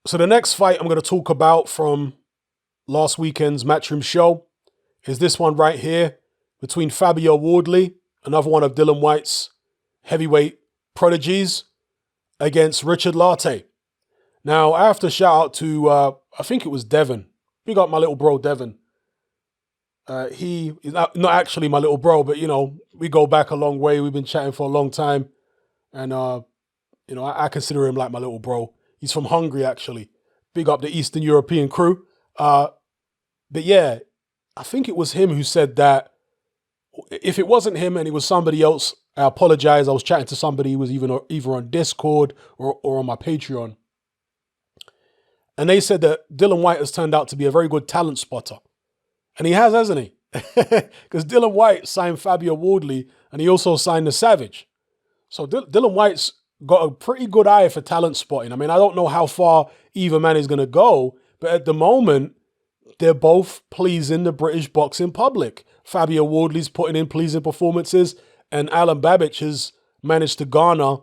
So the next fight I'm going to talk about from last weekend's Matchroom show is this one right here between Fabio Wardley, another one of Dylan White's heavyweight prodigies, against Richard Latte. Now, I have to shout out to, I think it was Devon. Big up my little bro, Devon. He is not actually my little bro, but, we go back a long way. We've been chatting for a long time. And, I consider him like my little bro. He's from Hungary, actually. Big up the Eastern European crew. But yeah, I think it was him who said that if it wasn't him and it was somebody else, I apologize. I was chatting to somebody who was either on Discord or on my Patreon. And they said that Dylan White has turned out to be a very good talent spotter. And he has, hasn't he? Because Dylan White signed Fabio Wardley and he also signed the Savage. So Dylan White's got a pretty good eye for talent spotting. I mean, I don't know how far either man is going to go, but at the moment, they're both pleasing the British boxing public. Fabio Wardley's putting in pleasing performances, and Alan Babbage has managed to garner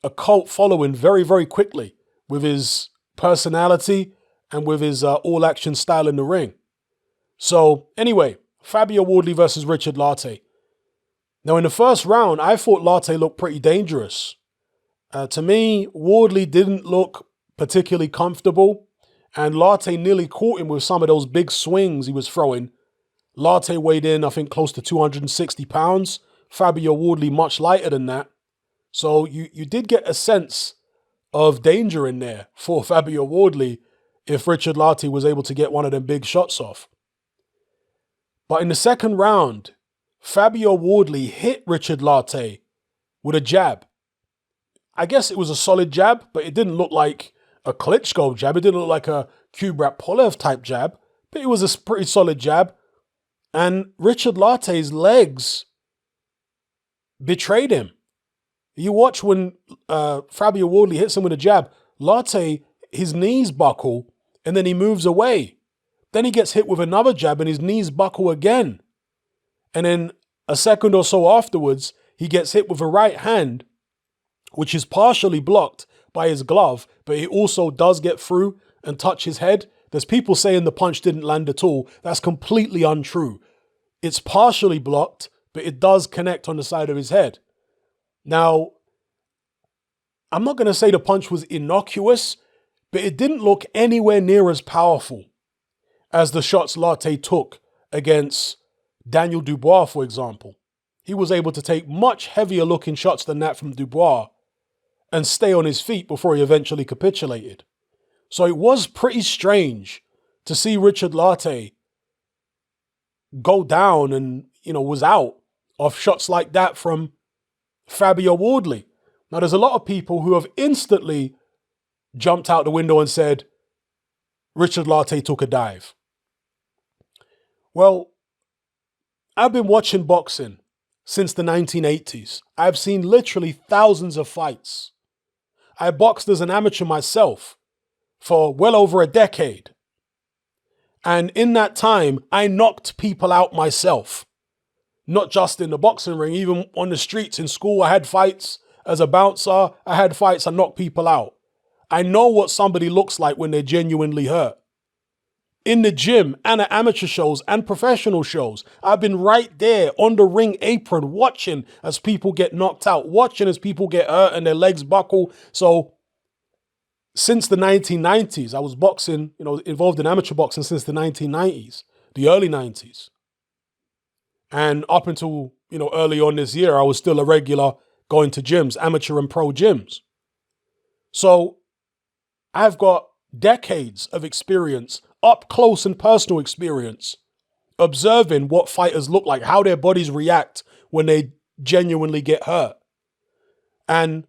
a cult following very, very quickly with his personality and with his all-action style in the ring. So anyway, Fabio Wardley versus Richard Latte. Now, in the first round, I thought Latte looked pretty dangerous. To me, Wardley didn't look particularly comfortable, and Latte nearly caught him with some of those big swings he was throwing. Latte weighed in, I think, close to 260 pounds. Fabio Wardley much lighter than that. So you did get a sense of danger in there for Fabio Wardley if Richard Latte was able to get one of them big shots off. But in the second round, Fabio Wardley hit Richard Latte with a jab. I guess it was a solid jab, but it didn't look like a Klitschko jab. It didn't look like a Kubrat Pulev type jab, but it was a pretty solid jab. And Richard Latte's legs betrayed him. You watch when Fabio Wardley hits him with a jab, Latte, his knees buckle, and then he moves away. Then he gets hit with another jab and his knees buckle again. And then a second or so afterwards, he gets hit with a right hand, which is partially blocked by his glove, but he also does get through and touch his head. There's people saying the punch didn't land at all. That's completely untrue. It's partially blocked, but it does connect on the side of his head. Now, I'm not going to say the punch was innocuous, but it didn't look anywhere near as powerful as the shots Latte took against Daniel Dubois, for example. He was able to take much heavier looking shots than that from Dubois and stay on his feet before he eventually capitulated. So it was pretty strange to see Richard Latte go down and, was out of shots like that from Fabio Wardley. Now, there's a lot of people who have instantly jumped out the window and said, Richard Latte took a dive. Well, I've been watching boxing since the 1980s. I've seen literally thousands of fights. I boxed as an amateur myself for well over a decade. And in that time, I knocked people out myself. Not just in the boxing ring, even on the streets in school, I had fights as a bouncer. I had fights, I knocked people out. I know what somebody looks like when they're genuinely hurt. In the gym and at amateur shows and professional shows, I've been right there on the ring apron watching as people get knocked out, watching as people get hurt and their legs buckle. So since the 1990s, I was boxing, involved in amateur boxing since the 1990s, the early 90s. And up until, early on this year, I was still a regular going to gyms, amateur and pro gyms. So I've got decades of experience, up close and personal experience, observing what fighters look like, how their bodies react when they genuinely get hurt. And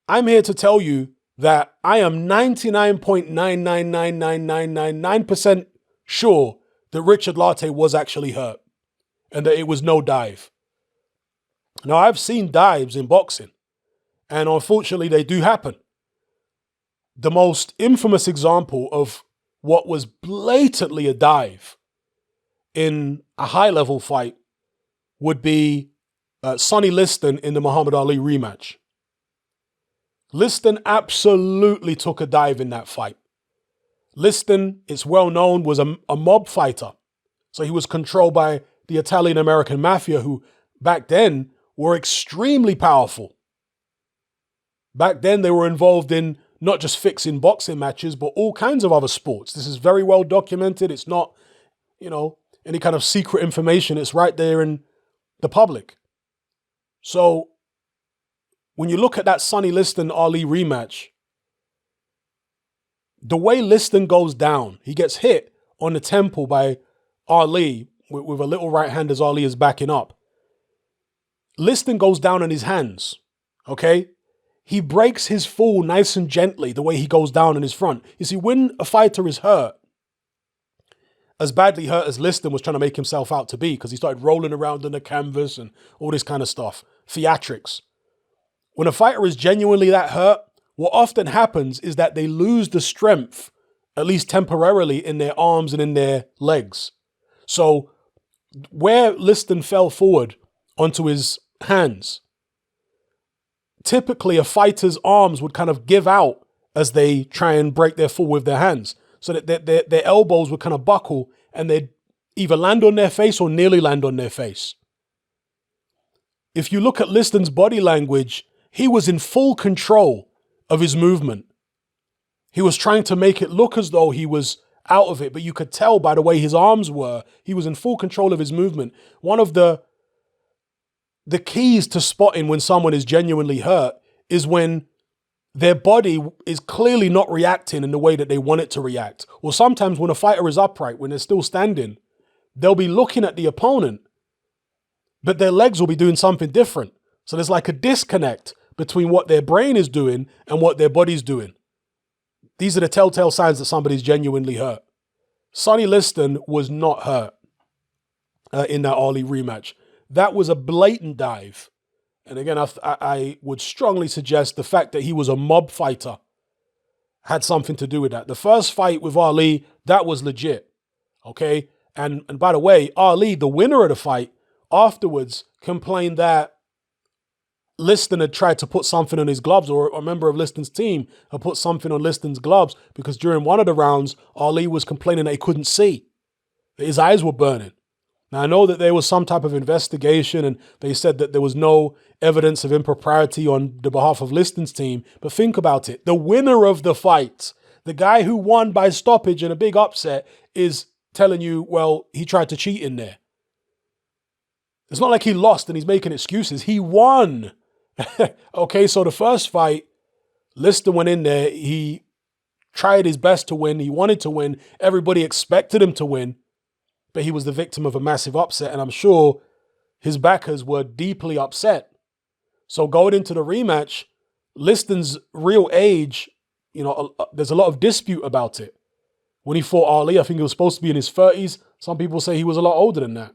I'm here to tell you that I am 99.999999% sure that Richard Latte was actually hurt and that it was no dive. Now, I've seen dives in boxing, and unfortunately they do happen. The most infamous example of what was blatantly a dive in a high-level fight would be Sonny Liston in the Muhammad Ali rematch. Liston absolutely took a dive in that fight. Liston, it's well known, was a mob fighter. So he was controlled by the Italian-American mafia, who back then were extremely powerful. Back then they were involved in not just fixing boxing matches, but all kinds of other sports. This is very well documented. It's not, any kind of secret information. It's right there in the public. So when you look at that Sonny Liston-Ali rematch, the way Liston goes down, he gets hit on the temple by Ali with a little right hand as Ali is backing up. Liston goes down on his hands, okay? He breaks his fall nice and gently the way he goes down in his front. You see, when a fighter is hurt, as badly hurt as Liston was trying to make himself out to be, because he started rolling around on the canvas and all this kind of stuff, theatrics. When a fighter is genuinely that hurt, what often happens is that they lose the strength, at least temporarily, in their arms and in their legs. So where Liston fell forward onto his hands, typically a fighter's arms would kind of give out as they try and break their fall with their hands, so that their elbows would kind of buckle and they'd either land on their face or nearly land on their face. If you look at Liston's body language, he was in full control of his movement. He was trying to make it look as though he was out of it, but you could tell by the way his arms were, he was in full control of his movement. One of the keys to spotting when someone is genuinely hurt is when their body is clearly not reacting in the way that they want it to react. Or sometimes when a fighter is upright, when they're still standing, they'll be looking at the opponent, but their legs will be doing something different. So there's like a disconnect between what their brain is doing and what their body's doing. These are the telltale signs that somebody's genuinely hurt. Sonny Liston was not hurt in that Ali rematch. That was a blatant dive. And again, I would strongly suggest the fact that he was a mob fighter had something to do with that. The first fight with Ali, that was legit. Okay? And by the way, Ali, the winner of the fight, afterwards complained that Liston had tried to put something on his gloves, or a member of Liston's team had put something on Liston's gloves, because during one of the rounds, Ali was complaining that he couldn't see, that his eyes were burning. Now, I know that there was some type of investigation and they said that there was no evidence of impropriety on the behalf of Liston's team, but think about it. The winner of the fight, the guy who won by stoppage in a big upset, is telling you, well, he tried to cheat in there. It's not like he lost and he's making excuses. He won. Okay, so the first fight, Liston went in there. He tried his best to win. He wanted to win. Everybody expected him to win, but he was the victim of a massive upset, and I'm sure his backers were deeply upset. So going into the rematch, Liston's real age, there's a lot of dispute about it. When he fought Ali, I think he was supposed to be in his 30s. Some people say he was a lot older than that.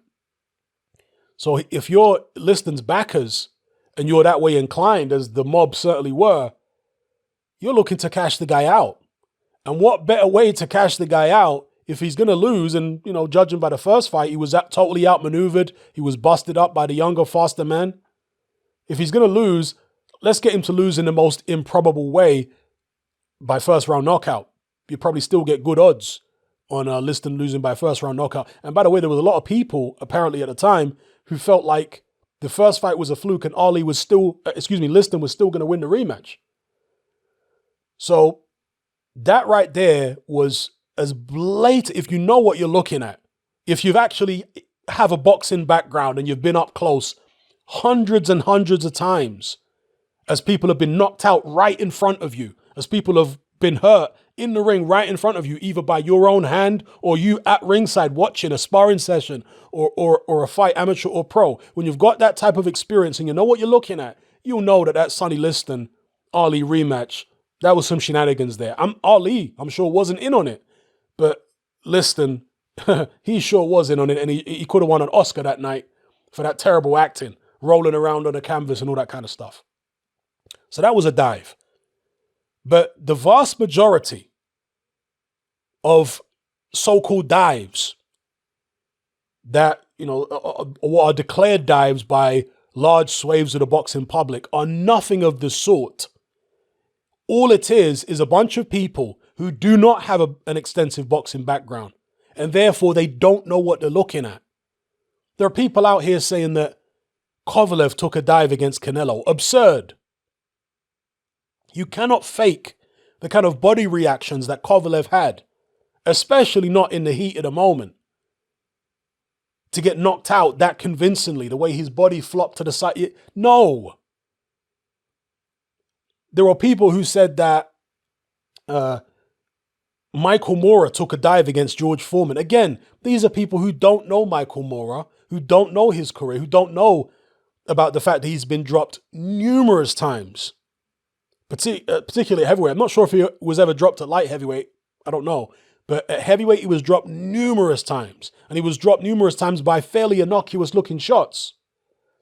So if you're Liston's backers and you're that way inclined, as the mob certainly were, you're looking to cash the guy out. And what better way to cash the guy out if he's going to lose? And, judging by the first fight, he was totally outmaneuvered. He was busted up by the younger, faster man. If he's going to lose, let's get him to lose in the most improbable way, by first round knockout. You probably still get good odds on Liston losing by first round knockout. And by the way, there was a lot of people apparently at the time who felt like the first fight was a fluke and Liston was still going to win the rematch. So that right there was as blatant. If you know what you're looking at, if you've actually have a boxing background and you've been up close hundreds and hundreds of times, as people have been knocked out right in front of you, as people have been hurt in the ring right in front of you, either by your own hand or you at ringside watching a sparring session or a fight, amateur or pro. When you've got that type of experience and you know what you're looking at, you'll know that Sonny Liston Ali rematch, that was some shenanigans there. Ali, I'm sure, wasn't in on it, but Liston, he sure was in on it, and he could have won an Oscar that night for that terrible acting, rolling around on the canvas and all that kind of stuff. So that was a dive. But the vast majority of so-called dives that, what are declared dives by large swathes of the boxing public are nothing of the sort. All it is a bunch of people who do not have an extensive boxing background, and therefore they don't know what they're looking at. There are people out here saying that Kovalev took a dive against Canelo. Absurd. You cannot fake the kind of body reactions that Kovalev had, especially not in the heat of the moment, to get knocked out that convincingly, the way his body flopped to the side. No. There were people who said that Michael Moorer took a dive against George Foreman. Again, these are people who don't know Michael Moorer, who don't know his career, who don't know about the fact that he's been dropped numerous times, particularly at heavyweight. I'm not sure if he was ever dropped at light heavyweight. I don't know. But at heavyweight, he was dropped numerous times. And he was dropped numerous times by fairly innocuous looking shots.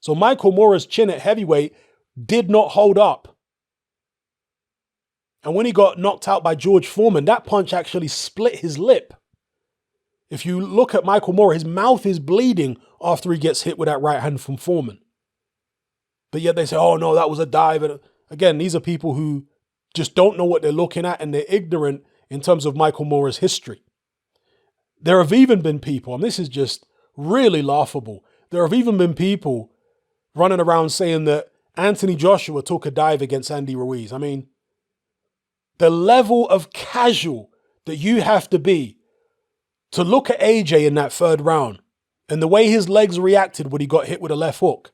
So Michael Moorer's chin at heavyweight did not hold up. And when he got knocked out by George Foreman, that punch actually split his lip. If you look at Michael Moorer, his mouth is bleeding after he gets hit with that right hand from Foreman. But yet they say, oh no, that was a dive. And again, these are people who just don't know what they're looking at, and they're ignorant in terms of Michael Moorer's history. There have even been people, and this is just really laughable, there have even been people running around saying that Anthony Joshua took a dive against Andy Ruiz. I mean, the level of casual that you have to be to look at AJ in that third round and the way his legs reacted when he got hit with a left hook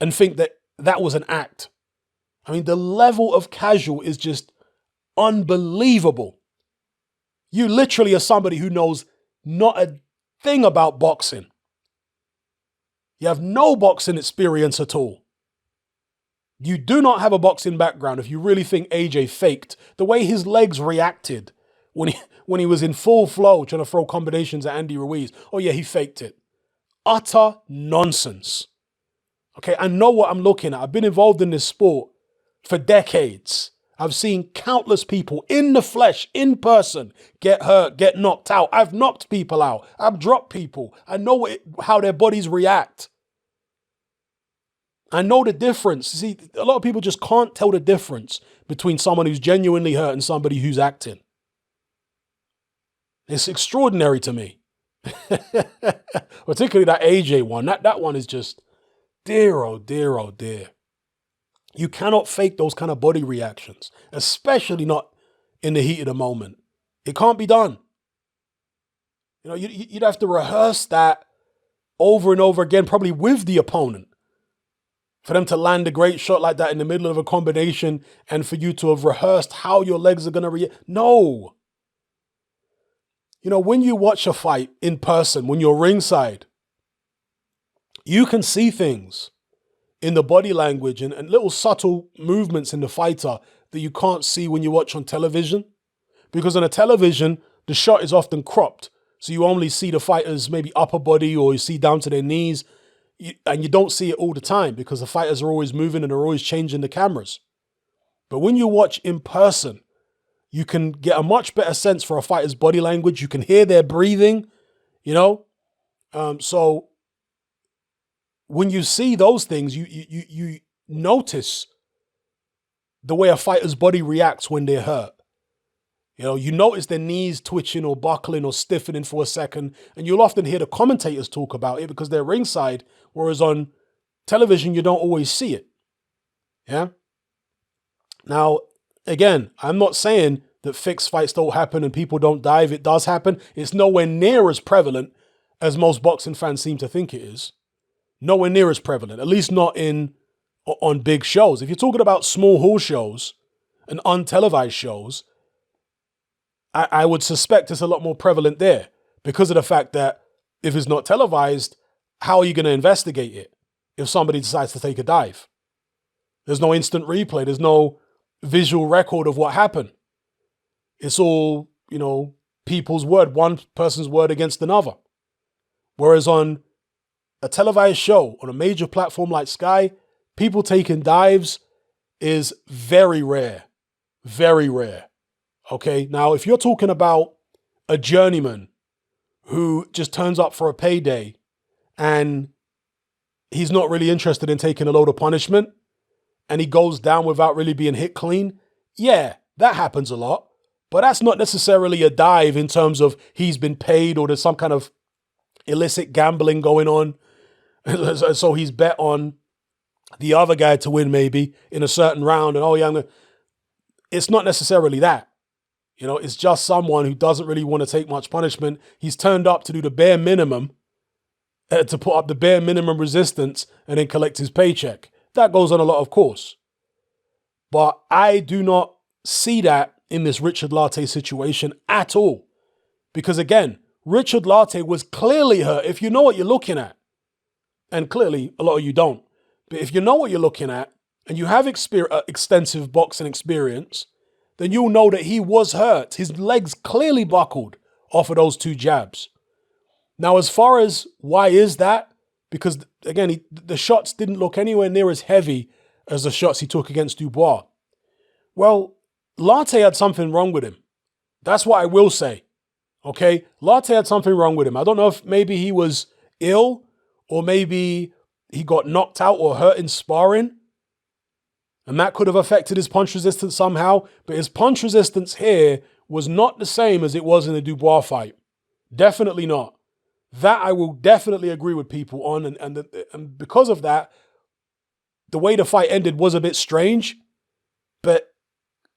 and think that that was an act. I mean, the level of casual is just unbelievable. You literally are somebody who knows not a thing about boxing. You have no boxing experience at all. You do not have a boxing background if you really think AJ faked the way his legs reacted when he was in full flow trying to throw combinations at Andy Ruiz. Oh yeah, he faked it. Utter nonsense. Okay, I know what I'm looking at. I've been involved in this sport for decades. I've seen countless people in the flesh, in person, get hurt, get knocked out. I've knocked people out. I've dropped people. I know how their bodies react. I know the difference. See, a lot of people just can't tell the difference between someone who's genuinely hurt and somebody who's acting. It's extraordinary to me. Particularly that AJ one. That one is just, dear, oh dear, oh dear. You cannot fake those kind of body reactions, especially not in the heat of the moment. It can't be done. You know, you'd have to rehearse that over and over again, probably with the opponent, for them to land a great shot like that in the middle of a combination and for you to have rehearsed how your legs are going to react. No. You know, when you watch a fight in person, when you're ringside, you can see things in the body language and little subtle movements in the fighter that you can't see when you watch on television. Because on a television, the shot is often cropped. So you only see the fighter's maybe upper body, or you see down to their knees. And you don't see it all the time because the fighters are always moving and are always changing the cameras. But when you watch in person, you can get a much better sense for a fighter's body language. You can hear their breathing, you know. So when you see those things, you notice the way a fighter's body reacts when they're hurt. You know, you notice their knees twitching or buckling or stiffening for a second, and you'll often hear the commentators talk about it because they're ringside, whereas on television, you don't always see it. Yeah? Now, again, I'm not saying that fixed fights don't happen and people don't dive. It does happen. It's nowhere near as prevalent as most boxing fans seem to think it is. Nowhere near as prevalent, at least not on big shows. If you're talking about small hall shows and untelevised shows, I would suspect it's a lot more prevalent there because of the fact that if it's not televised, how are you going to investigate it if somebody decides to take a dive? There's no instant replay. There's no visual record of what happened. It's all, you know, people's word, one person's word against another. Whereas on a televised show, on a major platform like Sky, people taking dives is very rare. Very rare. Okay, now if you're talking about a journeyman who just turns up for a payday and he's not really interested in taking a load of punishment and he goes down without really being hit clean, yeah, that happens a lot. But that's not necessarily a dive in terms of he's been paid or there's some kind of illicit gambling going on. So he's bet on the other guy to win maybe in a certain round. And, oh, yeah, it's not necessarily that. You know, it's just someone who doesn't really want to take much punishment. He's turned up to do the bare minimum, to put up the bare minimum resistance and then collect his paycheck. That goes on a lot, of course. But I do not see that in this Richard Latte situation at all. Because again, Richard Latte was clearly hurt, if you know what you're looking at. And clearly, a lot of you don't. But if you know what you're looking at, and you have extensive boxing experience, then you'll know that he was hurt. His legs clearly buckled off of those 2 jabs. Now, as far as why is that? Because, again, the shots didn't look anywhere near as heavy as the shots he took against Dubois. Well, Latte had something wrong with him. That's what I will say. Okay? Latte had something wrong with him. I don't know if maybe he was ill or maybe he got knocked out or hurt in sparring. And that could have affected his punch resistance somehow. But his punch resistance here was not the same as it was in the Dubois fight. Definitely not. That I will definitely agree with people on. And because of that, the way the fight ended was a bit strange. But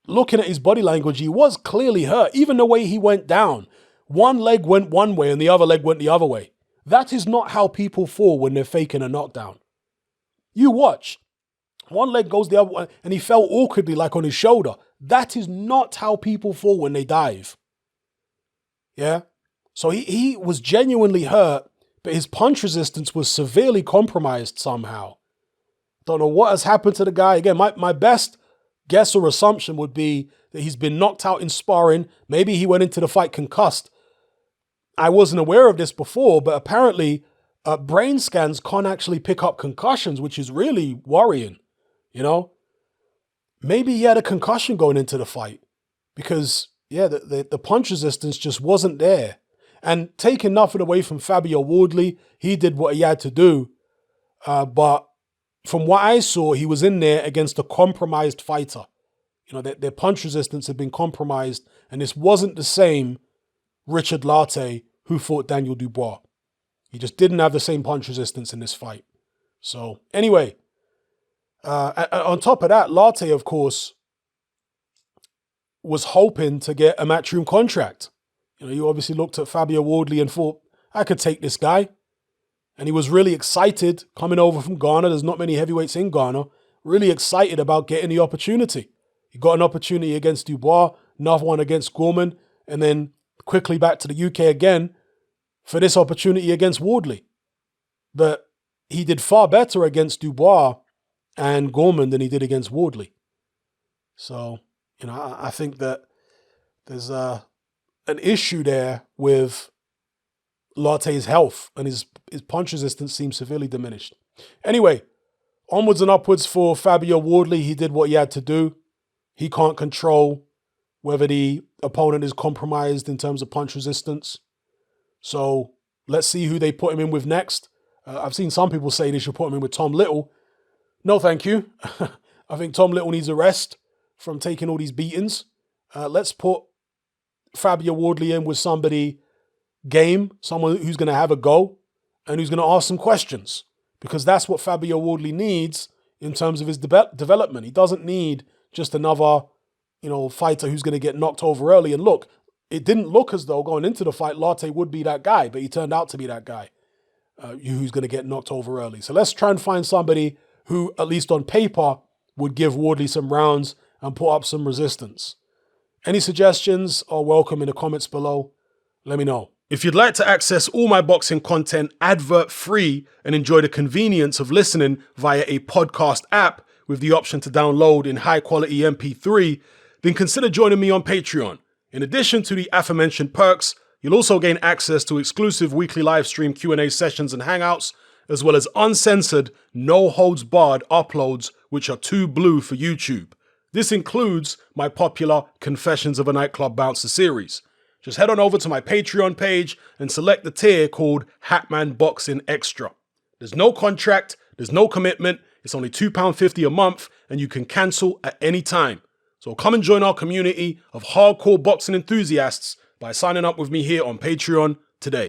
looking at his body language, he was clearly hurt. Even the way he went down. One leg went one way and the other leg went the other way. That is not how people fall when they're faking a knockdown. You watch. One leg goes the other way and he fell awkwardly like on his shoulder. That is not how people fall when they dive. Yeah? So he was genuinely hurt, but his punch resistance was severely compromised somehow. Don't know what has happened to the guy. Again, my best guess or assumption would be that he's been knocked out in sparring. Maybe he went into the fight concussed. I wasn't aware of this before, but apparently brain scans can't actually pick up concussions, which is really worrying. You know, maybe he had a concussion going into the fight because, yeah, the punch resistance just wasn't there. And taking nothing away from Fabio Wardley, he did what he had to do. But from what I saw, he was in there against a compromised fighter. You know, their punch resistance had been compromised, and this wasn't the same Richard Latte who fought Daniel Dubois. He just didn't have the same punch resistance in this fight. So anyway, on top of that, Latte, of course, was hoping to get a Matchroom contract. You know, you obviously looked at Fabio Wardley and thought, I could take this guy. And he was really excited coming over from Ghana. There's not many heavyweights in Ghana. Really excited about getting the opportunity. He got an opportunity against Dubois, another one against Gorman, and then quickly back to the UK again for this opportunity against Wardley. But he did far better against Dubois and Gorman than he did against Wardley. So, you know, I think that there's an issue there with Lartey's health, and his punch resistance seems severely diminished. Anyway, onwards and upwards for Fabio Wardley. He did what he had to do. He can't control whether the opponent is compromised in terms of punch resistance. So let's see who they put him in with next. I've seen some people say they should put him in with Tom Little. No, thank you. I think Tom Little needs a rest from taking all these beatings. Let's put Fabio Wardley in with somebody game, someone who's going to have a go and who's going to ask some questions, because that's what Fabio Wardley needs in terms of his development. He doesn't need just another, fighter who's going to get knocked over early. And look, it didn't look as though going into the fight, Latte would be that guy, but he turned out to be that guy who's going to get knocked over early. So let's try and find somebody who, at least on paper, would give Wardley some rounds and put up some resistance. Any suggestions are welcome in the comments below. Let me know. If you'd like to access all my boxing content advert-free and enjoy the convenience of listening via a podcast app with the option to download in high-quality MP3, then consider joining me on Patreon. In addition to the aforementioned perks, you'll also gain access to exclusive weekly live stream Q&A sessions and hangouts, as well as uncensored, no-holds-barred uploads, which are too blue for YouTube. This includes my popular Confessions of a Nightclub Bouncer series. Just head on over to my Patreon page and select the tier called Hatman Boxing Extra. There's no contract, there's no commitment, it's only £2.50 a month, and you can cancel at any time. So come and join our community of hardcore boxing enthusiasts by signing up with me here on Patreon today.